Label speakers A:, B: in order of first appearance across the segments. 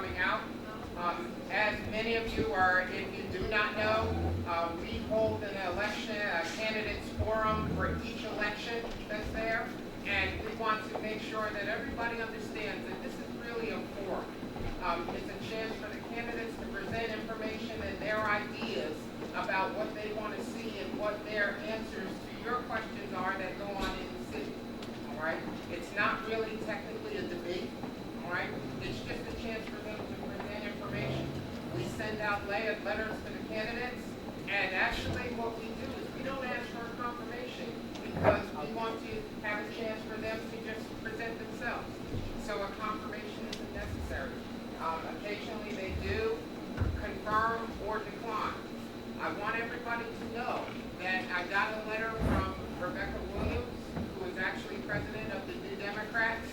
A: coming out. As many of you are, if you do not know, we hold an election, a candidates forum for each election that's there. And we want to make sure that everybody understands that this is really a forum. It's a chance for the candidates to present information and their ideas about what they want to see and what their answers to your questions are that go on in the city. All right? It's not really technically a debate. All right? It's just a chance for them to present information. We send out letters to the candidates, and actually what we do is we don't ask for confirmation because we want to have a chance for them to just present themselves. So a confirmation isn't necessary. Occasionally they do confirm or decline. I want everybody to know that I got a letter from Rebecca Williams, who is actually president of the New Democrats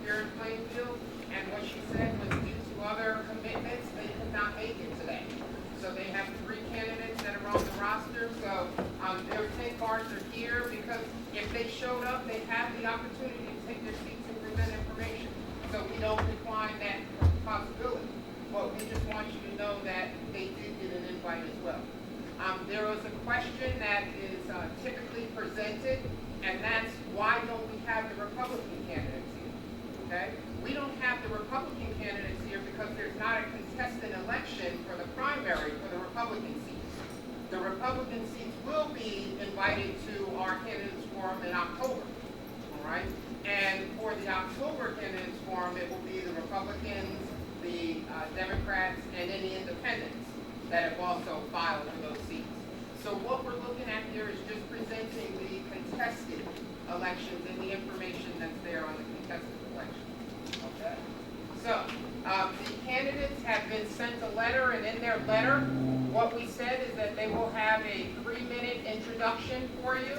A: here in Plainfield, and what she said was due to other commitments, they could not make it today. So they have 3 candidates that are on the roster, so their 10 cards are here because if they showed up, they have the opportunity to take their seats and present information. So we don't decline that possibility, but we just want you to know that they did get an invite as well. There was a question that is typically presented, and that's why don't we have the Republican candidates here, okay? We don't have the Republican candidates here because there's not a contested election for the primary for the Republican seats. The Republican seats will be invited to our candidates forum in October, all right? And for the October candidates forum, it will be the Republicans, the Democrats, and any independents that have also filed for those seats. So what we're looking at here is just presenting the contested elections and the information that's there on the contested elections. Okay? So the candidates have been sent a letter, and in their letter, what we said is that they will have a 3-minute introduction for you.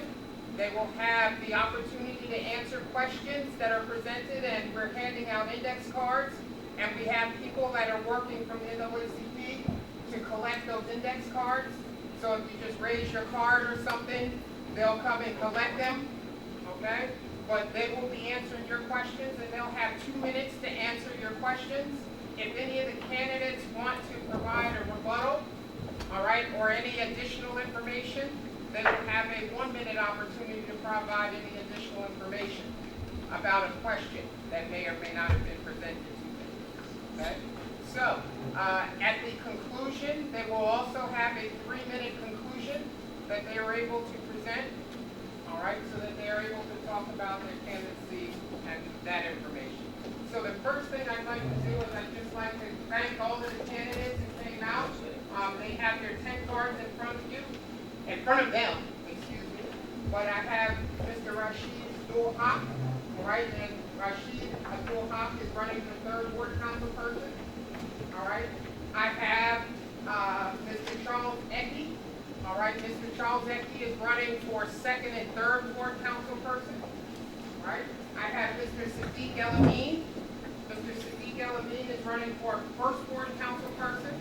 A: They will have the opportunity to answer questions that are presented, and we're handing out index cards, and we have people that are working from the NAACP to collect those index cards. So if you just raise your card or something, they'll come and collect them, okay? But they will be answering your questions, and they'll have 2 minutes to answer your questions. If any of the candidates want to provide a rebuttal, all right, or any additional information, they will have a 1-minute opportunity to provide any additional information about a question that may or may not have been presented to them, okay? So, at the conclusion, they will also have a 3-minute conclusion that they are able to present, all right, so that they are able to talk about their candidacy and that information. So the first thing I'd like to do is I'd just like to thank all of the candidates who came out. They have their 10 cards in front of you, in front of them, excuse me. But I have Mr. Rashid Abdul-Haq, all right, and Rashid Abdul-Haq is running for 3rd Ward Council person. All right, I have Mr. Charles Ecke. All right, Mr. Charles Ecke is running for 2nd and 3rd Ward Council person. All right, I have Mr. Sadiq El-Amin. Mr. Sadiq El-Amin is running for 1st Ward Council person.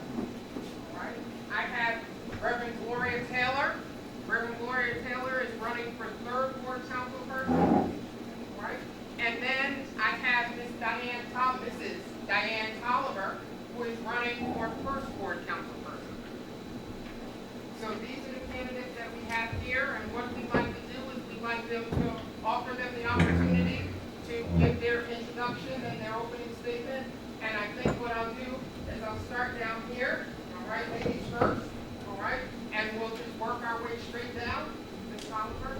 A: All right, I have Reverend Gloria Taylor. Reverend Gloria Taylor is running for 3rd Ward Council person. All right, and then I have Mrs. Diane Tolliver, who is running for 1st Ward Council person. So these are the candidates that we have here, and what we like to do is we like them to offer them the opportunity to give their introduction and their opening statement. And I think what I'll do is I'll start down here, all right, ladies first, all right, and we'll just work our way straight down. Ms. Tolliver.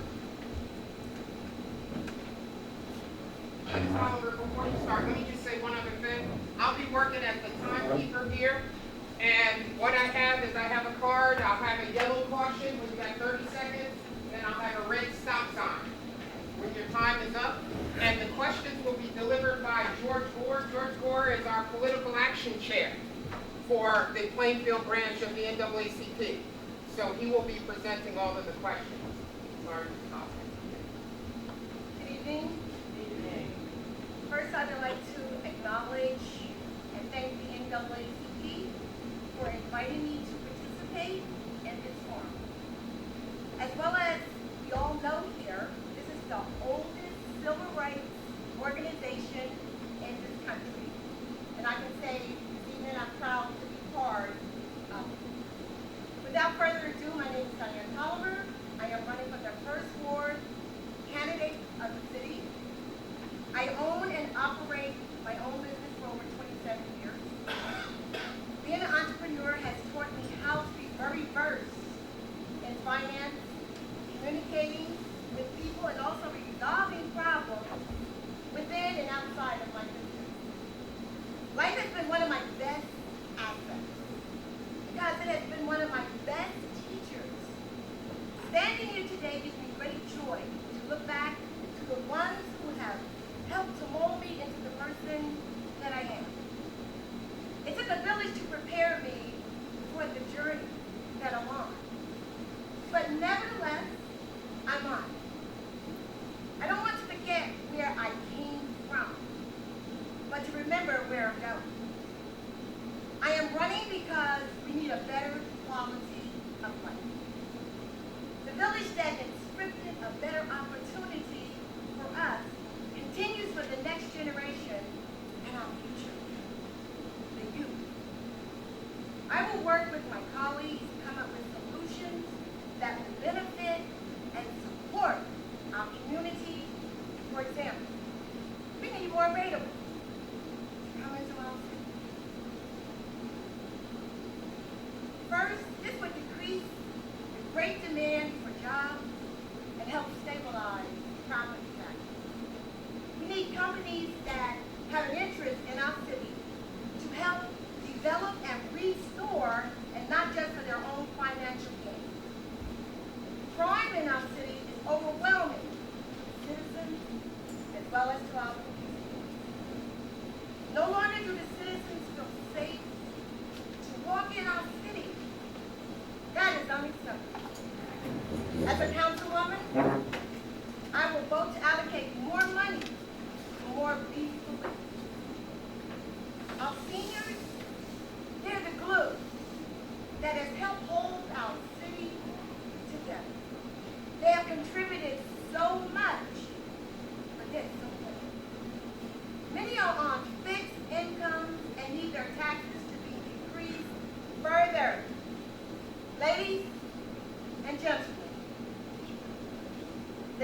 A: Ms. Tolliver, before you start, let me just say one other thing. I'll be working as the timekeeper here, and what I have is I have a card, I'll have a yellow caution when you got 30 seconds, then I'll have a red stop sign when your time is up, and the questions will be delivered by George Gore. George Gore is our political action chair for the Plainfield branch of the NAACP. So he will be presenting all of the questions. Sorry to stop.
B: Good evening. First, I'd like to acknowledge and thank the NAACP for inviting me to participate in this forum. As well as you all know here, this is the oldest civil rights organization in this country. And I can say this evening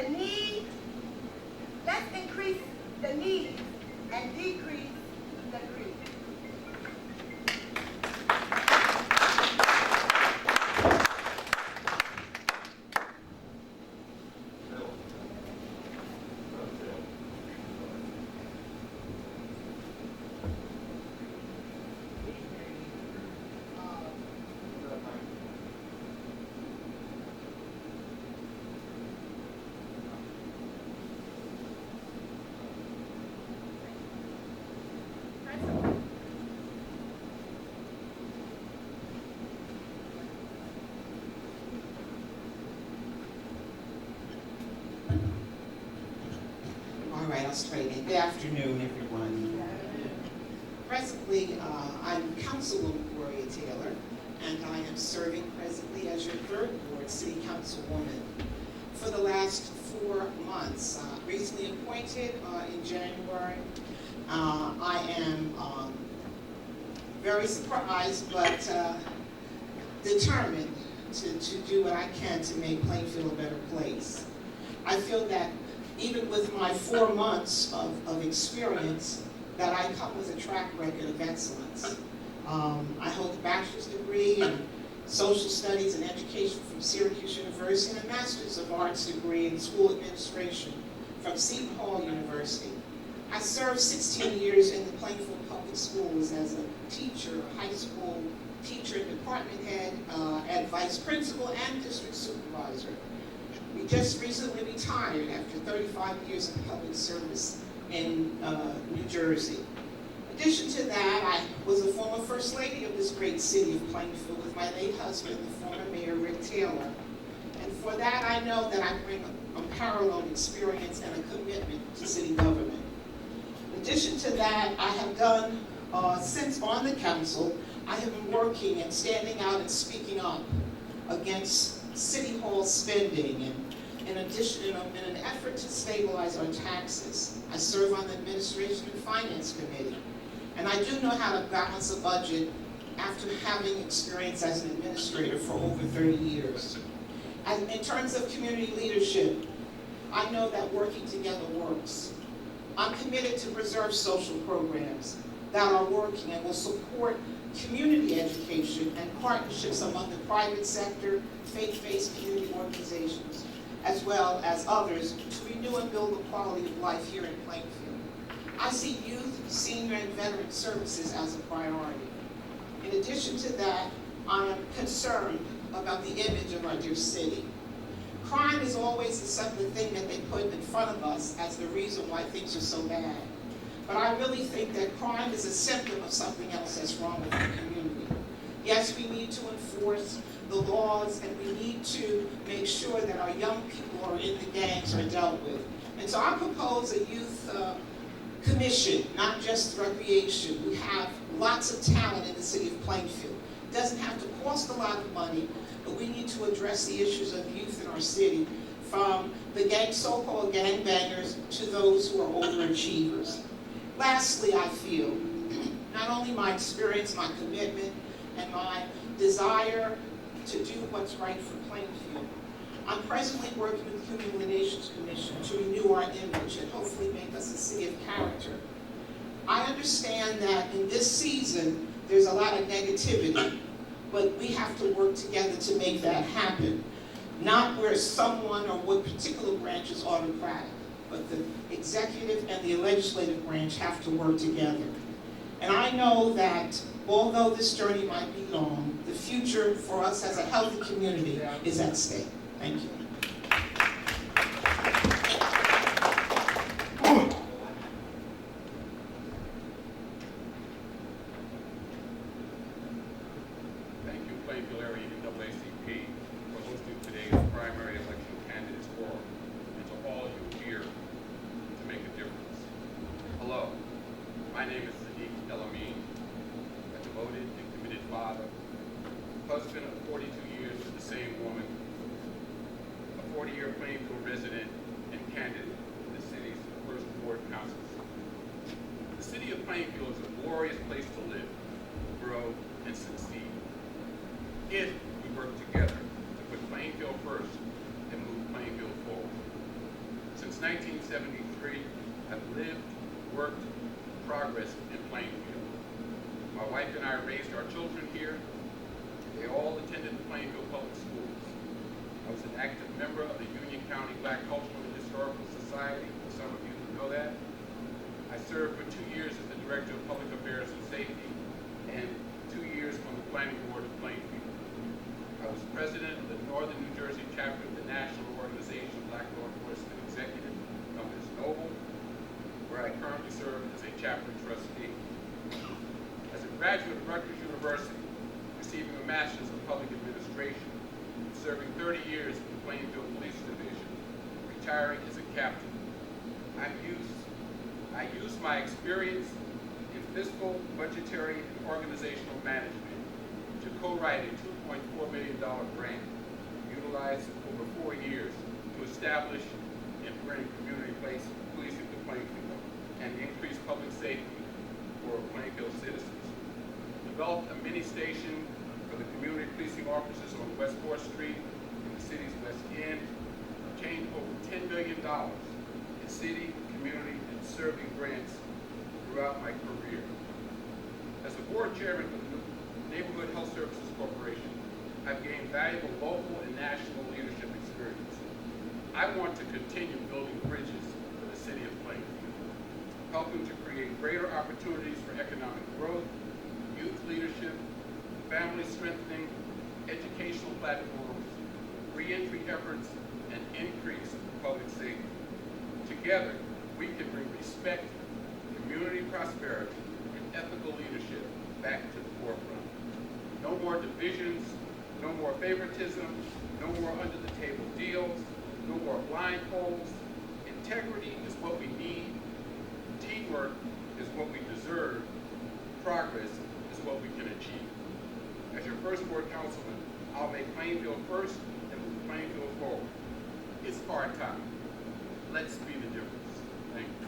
B: the need, let's increase the need and decrease the greed.
C: All right, I'll straighten it. Good afternoon, everyone. Presently, I'm Councilwoman Gloria Taylor, and I am serving presently as your third ward city councilwoman for the last 4 months. Recently appointed in January. I am very surprised, but determined to do what I can to make Plainfield a better place. I feel that even with my 4 months of experience, that I come with a track record of excellence. I hold a bachelor's degree in social studies and education from Syracuse University and a master's of arts degree in school administration from Seton Hall University. I served 16 years in the Plainfield Public Schools as a teacher, a high school teacher, department head, and vice principal and district supervisor. We just recently retired after 35 years in public service in New Jersey. In addition to that, I was a former First Lady of this great city of Plainfield with my late husband, the former Mayor Rick Taylor. And for that, I know that I bring a unparalleled experience and a commitment to city government. In addition to that, I have done, since on the council, I have been working and standing out and speaking up against City Hall spending, and in addition, in an effort to stabilize our taxes. I serve on the Administration and Finance Committee, and I do know how to balance a budget after having experience as an administrator for over 30 years. And in terms of community leadership, I know that working together works. I'm committed to preserve social programs that are working and will support community education and partnerships among the private sector, faith-based community organizations, as well as others to renew and build the quality of life here in Plainfield. I see youth, senior, and veteran services as a priority. In addition to that, I am concerned about the image of our dear city. Crime is always the thing that they put in front of us as the reason why things are so bad. But I really think that crime is a symptom of something else that's wrong with our community. Yes, we need to enforce the laws, and we need to make sure that our young people who are in the gangs are dealt with. And so I propose a youth commission, not just recreation. We have lots of talent in the city of Plainfield. It doesn't have to cost a lot of money, but we need to address the issues of youth in our city, from the so-called gangbangers to those who are overachievers. Lastly, I feel not only my experience, my commitment, and my desire to do what's right for Plainfield. I'm presently working with the Human Relations Commission to renew our image and hopefully make us a city of character. I understand that in this season, there's a lot of negativity, but we have to work together to make that happen. Not where someone or what particular branch is autocratic, but the executive and the legislative branch have to work together. And I know that although this journey might be long, the future for us as a healthy community is at stake. Thank you.
D: Thank you, Plainfield Area NAACP, for hosting today's primary election candidates forum, and to all of you here to make a difference. Hello, my name is Sadiq Elamine, a devoted and committed father, husband of 42 years to the same woman, a 40-year Plainfield resident and candidate for the city's first ward council. The city of Plainfield is a glorious place to live, grow, and succeed, if we work together to put Plainfield first and move Plainfield forward. Since 1973, I've lived, worked, progressed in Plainfield. My wife and I raised our children here. They all attended the Plainfield Public Schools. I was an active member of the Union County Black Cultural and Historical Society, some of you who know that. I served for 2 years as the Director of Public Affairs and Safety and 2 years on the Planning Board of Plainfield. I was president of the Northern New Jersey chapter of the National Organization of Black Law Enforcement Executive, known as NOBLE, where I currently serve as a chapter trustee. As a graduate of Rutgers University, receiving a Master's of Public Administration, serving 30 years in the Plainfield Police Division, retiring as a captain. I use my experience in fiscal, budgetary, and organizational management to co-write a $2.4 million grant utilized over 4 years to establish and bring community policing to Plainfield and increase public safety for Plainfield citizens. Developed a mini station for the community policing officers on West 4th Street in the city's West End, obtained over $10 million in city, community, and serving grants throughout my career. As a board chairman for the Neighborhood Health Services Corporation, I've gained valuable local and national leadership experience. I want to continue building bridges for the city of Plainfield, helping to create greater opportunities for economic growth, youth leadership, family strengthening, educational platforms, reentry efforts, and increase public safety. Together, we can bring respect, community prosperity, and ethical leadership back to the forefront. No more divisions, no more favoritism, no more under-the-table deals, no more blind polls. Integrity is what we need. Teamwork is what we deserve. Progress is what we can achieve. As your first board councilman, I'll make Plainfield first and move Plainfield forward. It's our time. Let's be the difference. Thank you.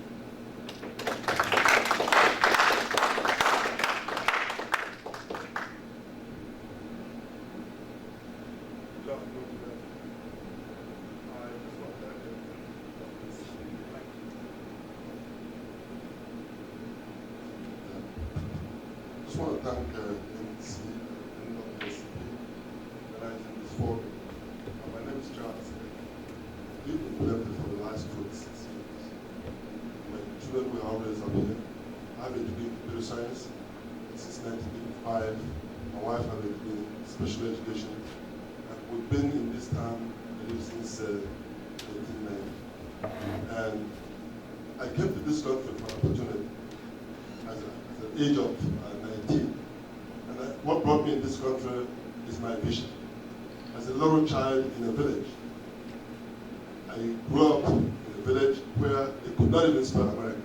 E: I just want to thank NAACP organizing this forum. My name is Charles. I've been in Plainfield for the last 26 years. My children were always up here. I have a degree in computer science since 1985. My wife has a degree in special education. And we've been in this town since 1990. And I came to this country for an opportunity at the age of 19. And what brought me in this country is my vision. As a little child in a village, I grew up in a village where they could not even spell America.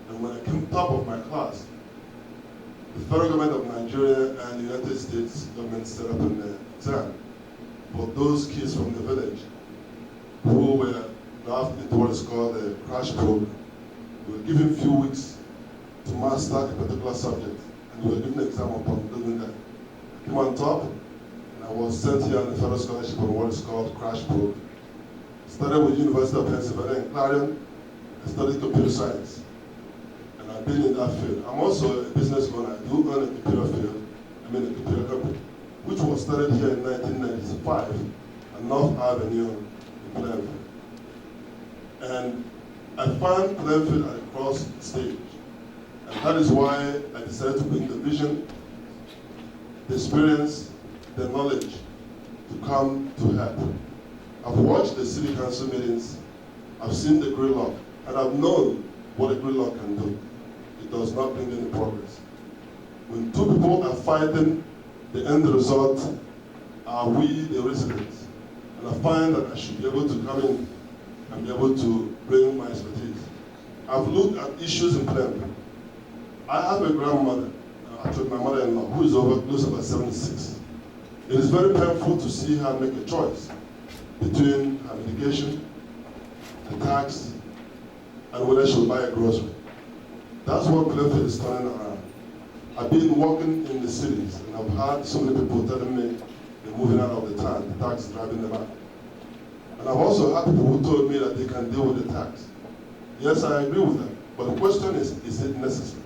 E: And when I came top of my class, the federal government of Nigeria and the United States government set up an exam for those kids from the village who were drafted into what is called the crash program. They were given a few weeks to master a particular subject, and we were given an exam upon doing that. I came on top, and I was sent here on the federal scholarship on what is called crash program. Started with University of Pennsylvania in Clarion. I studied computer science, and I've been in that field. I'm also a businessman. I do own a computer field. I'm in a computer company, which was started here in 1995 on North Avenue in Plainfield. And I found Plainfield at a cross stage. And that is why I decided to bring the vision, the experience, the knowledge to come to help. I've watched the city council meetings, I've seen the gridlock, and I've known what a gridlock can do. It does not bring any progress. When two people are fighting, the end result are we, the residents. And I find that I should be able to come in and be able to bring my expertise. I've looked at issues in Plainfield. I have a grandmother, actually my mother-in-law, who is close to about 76. It is very painful to see her make a choice between her medication, the tax, and whether she'll buy a grocery. That's what Plainfield is turning around. I've been working in the cities, and I've had so many people telling me they're moving out of the town, the tax is driving them out. And I'm also happy people who told me that they can deal with the tax. Yes, I agree with that. But the question is it necessary?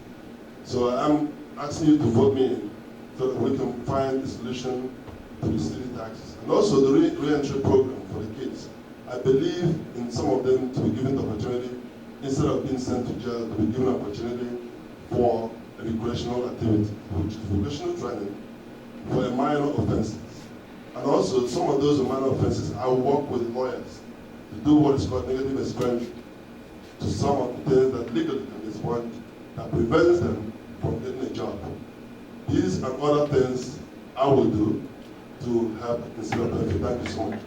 E: So I'm asking you to vote me in so that we can find a solution to the city taxes. And also the re-entry program for the kids. I believe in some of them to be given the opportunity, instead of being sent to jail, to be given an opportunity for a recreational activity, which is vocational training for a minor offenses. And also some of those minor offenses, I will work with lawyers to do what is called negative experience to some of the things that legally can be exploited that prevents them from getting a job. These and other things I will do to help instill benefit. Thank you so much.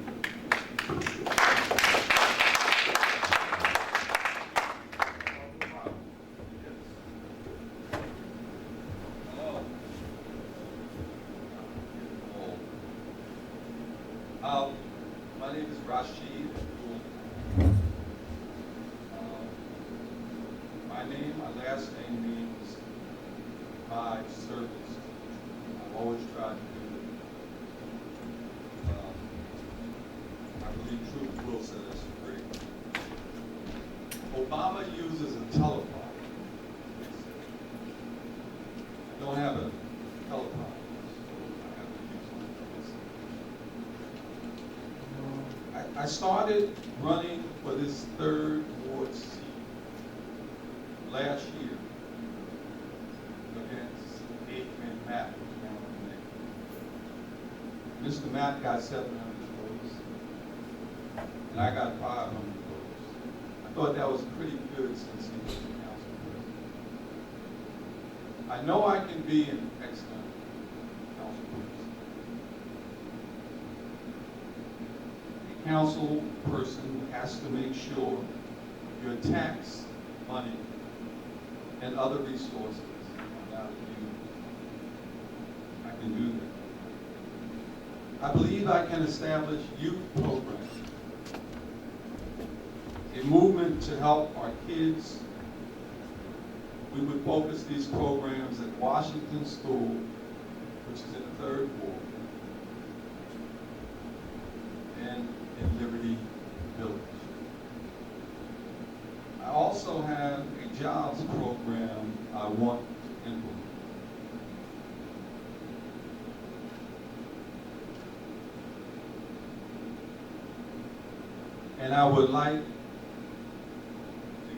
F: My name is Rashid. My last name means my service. I've always tried to do it. I believe truth will set us free. Obama uses a telephone. I don't have a telephone. I started running for this 3rd ward seat last year against Adrian Matt. Mr. Matt got 700 votes, and I got 500 votes. I thought that was pretty good since he was the council president. I know I can be an excellent council person. A council person has to make sure your tax money and other resources are not used. I can do that. I believe I can establish youth programs, a movement to help our kids. We would focus these programs at Washington School, which is in the 3rd ward, and in Liberty Village. I also have a jobs program I want to implement. And I would like to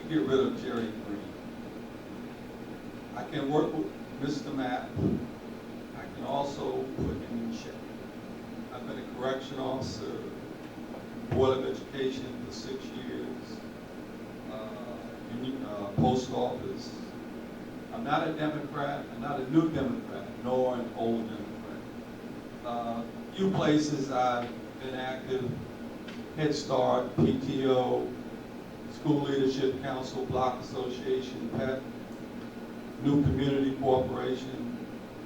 F: get rid of Jerry Green. I can work with Mr. Matt. I can also put him in check. I've been a correction officer, Board of Education for 6 years, post office. I'm not a Democrat, I'm not a new Democrat, nor an old Democrat. Few places I've been active: Head Start, PTO, School Leadership Council, Block Association, PET, New Community Corporation,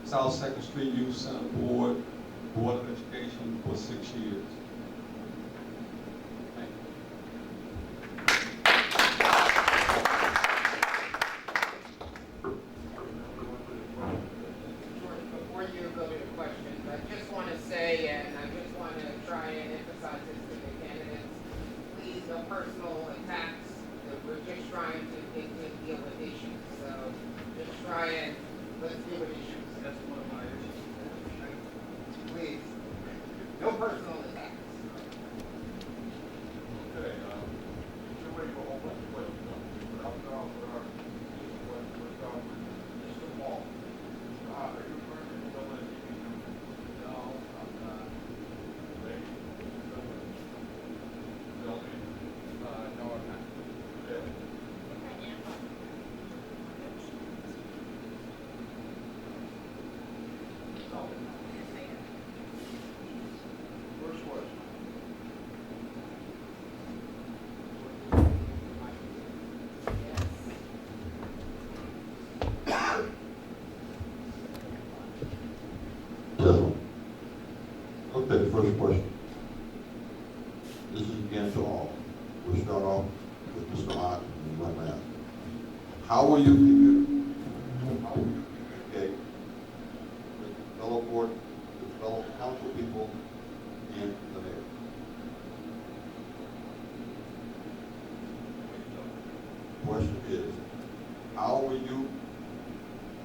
F: South 2nd Street Youth Center Board, Board of Education for 6 years. Thank you.
A: Before you go to the questions, I just want to say, and I just want to try and emphasize this to the candidates, please, no personal attacks. We're just trying to deal with issues. So just try and let's deal with issues. That's one of my issues. Please, no personal attacks.
D: Okay, you're waiting for a whole bunch of questions, but I'll start with our question. We'll start with Mr. Paul. Are you currently the NAACP member? No, I'm not. Ray? Sylvie? No, I'm not. Ed? First question.
G: Okay, first question. This is again to all. We'll start off with Mr. Naacp and run that. How will you communicate with fellow board, with fellow council people, and the mayor? question is, how will you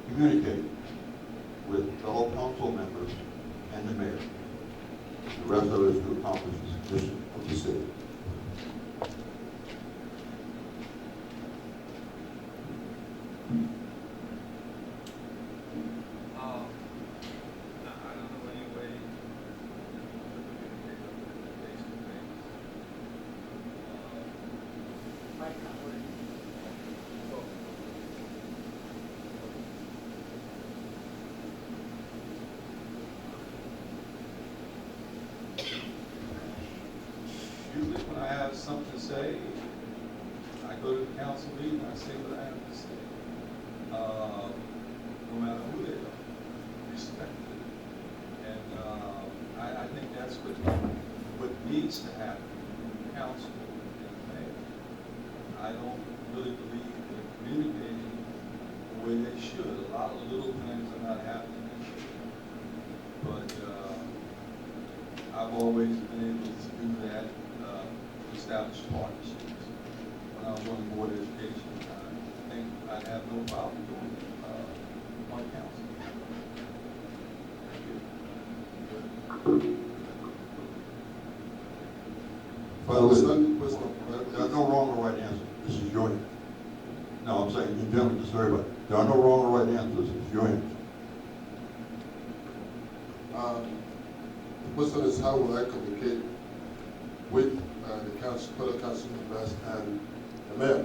G: communicate with fellow council members and the mayor, and the rest of us to accomplish this mission of the city?
F: I don't know any way to communicate face to face. Usually when I have something to say, I go to the council meeting, I say what I have to say. No matter who they are, respected. And I think that's what needs to happen in the council and the mayor. I don't really believe they're communicating the way they should. A lot of little things are not happening that should. But I've always been able to do that, establish partnerships. When I was on the board of education, I think I'd have no problem doing it on council.
G: By the way, there's no wrong or right answer. This is your answer. No, I'm saying in general, just everybody. There are no wrong or right answers. This is your answer.
E: The question is, how will I communicate with the council, fellow council members and the mayor?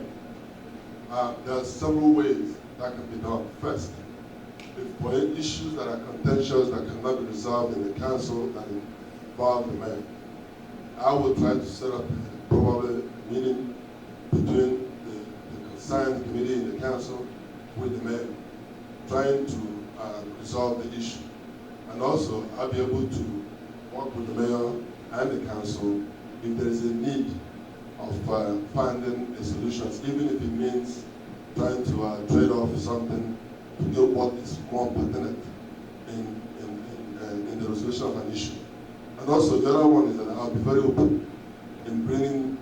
E: There are several ways that can be done. First, if for any issues that are contentious that cannot be resolved in the council that involve the mayor, I will try to set up probably a meeting between the concerned committee in the council with the mayor, trying to resolve the issue. And also, I'll be able to work with the mayor and the council if there is a need of finding a solution, even if it means trying to trade off something to get what is more pertinent in the resolution of an issue. And also, the other one is that I'll be very open in bringing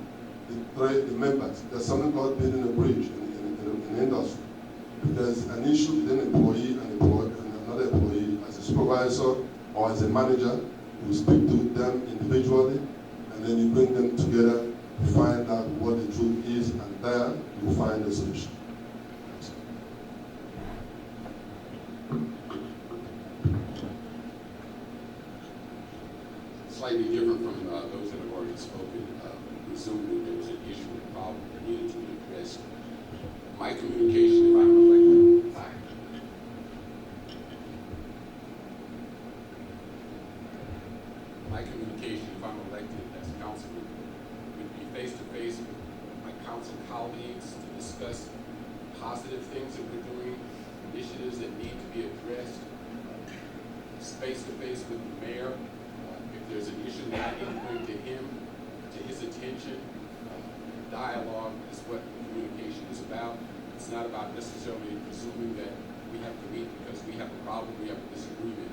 E: the members. There's something called building a bridge in the industry. If there's an issue with an employee and another employee, as a supervisor or as a manager, you speak to them individually, and then you bring them together to find out what the truth is, and there you find a solution.
D: Slightly different from those that have already spoken, presumably there was an issue or problem that needed to be addressed. My communication, if I'm elected, as councilman would be face-to-face with my council colleagues to discuss positive things that we're doing, initiatives that need to be addressed, face-to-face with the mayor. If there's an issue that I need to bring to him, to his attention, dialogue is what communication is about. It's not about necessarily presuming that we have to meet because we have a problem, we have a disagreement.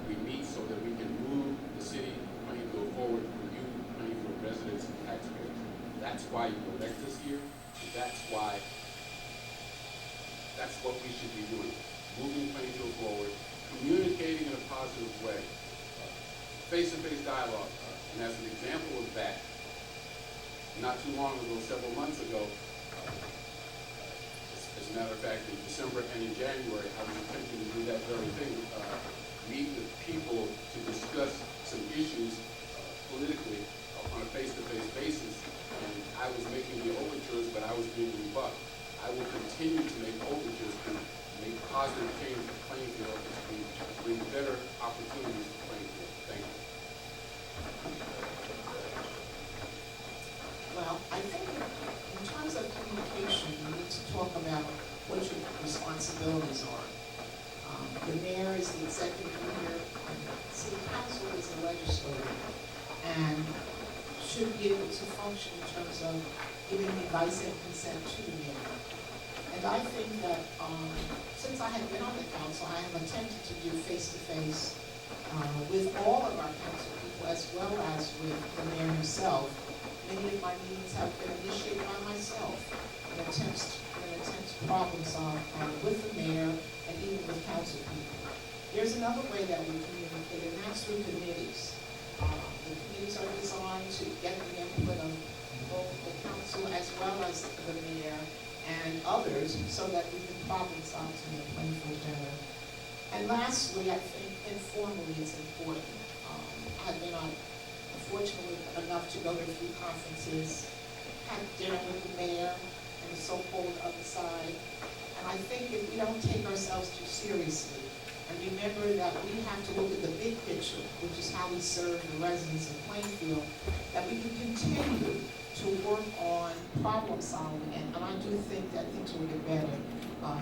D: We meet so that we can move the city Plainfield forward for you, Plainfield residents and taxpayers. That's why you elect us here, and that's what we should be doing. Moving Plainfield forward, communicating in a positive way, face-to-face dialogue. And as an example of that, not too long ago, several months ago, as a matter of fact, in December and in January, I was attempting to do that very thing, meet with people to discuss some issues politically on a face-to-face basis. And I was making the overtures, but I was being rebuffed. I will continue to make overtures to make positive change for Plainfield and to bring better opportunities to Plainfield. Thank you.
C: Well, I think in terms of communication, you need to talk about what your responsibilities are. The mayor is the executive leader, and the city council is the legislator, and should be able to function in terms of giving advice and consent to the mayor. And I think that since I have been on the council, I have attempted to do face-to-face with all of our council people as well as with the mayor himself. Many of my meetings have been initiated by myself. an attempt to problem solve with the mayor and even with council people. There's another way that we communicate, and that's through committees. The committees are designed to get the input of both the council as well as the mayor and others so that we can problem solve to make Plainfield better. And lastly, I think informally it's important. I've been fortunate enough to go to a few conferences, have dinner with the mayor and the so-called other side. And I think if we don't take ourselves too seriously and remember that we have to look at the big picture, which is how we serve the residents of Plainfield, that we can continue to work on problem solving. And I do think that things will get better,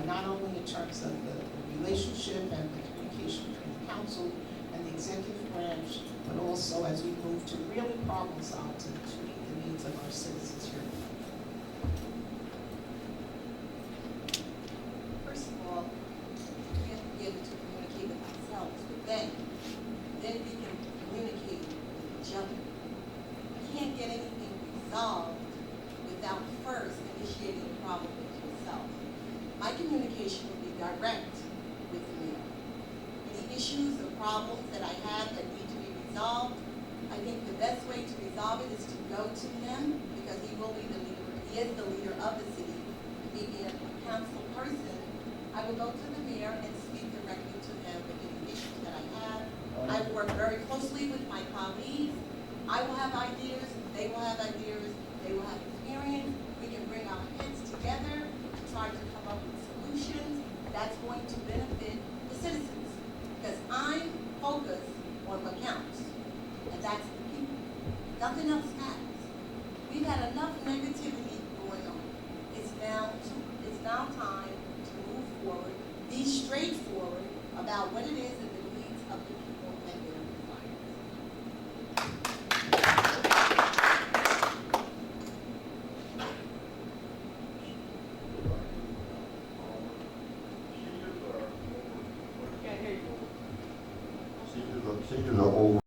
C: not only in terms of the relationship and the communication between the council and the executive branch, but also as we move to really problem solve to meet the needs of our citizens here.
H: First of all, we have to be able to communicate with ourselves, but then we can communicate with each other. You can't get anything resolved without first initiating the problem with yourself. My communication will be direct with the mayor. Any issues or problems that I have that need to be resolved, I think the best way to resolve it is to go to him, because he will be the leader, he is the leader of the city. Me being a council person, I will go to the mayor and speak directly to him with any issues that I have. I work very closely with my colleagues. I will have ideas, they will have ideas, they will have experience. We can bring our heads together to try to come up with solutions that's going to benefit the citizens. Because I'm focused on what counts, and that's the people. Nothing else matters. We've had enough negativity going on. It's now time to move forward, be straightforward about what it is and the needs of the people and their desires.
E: Seniors are over.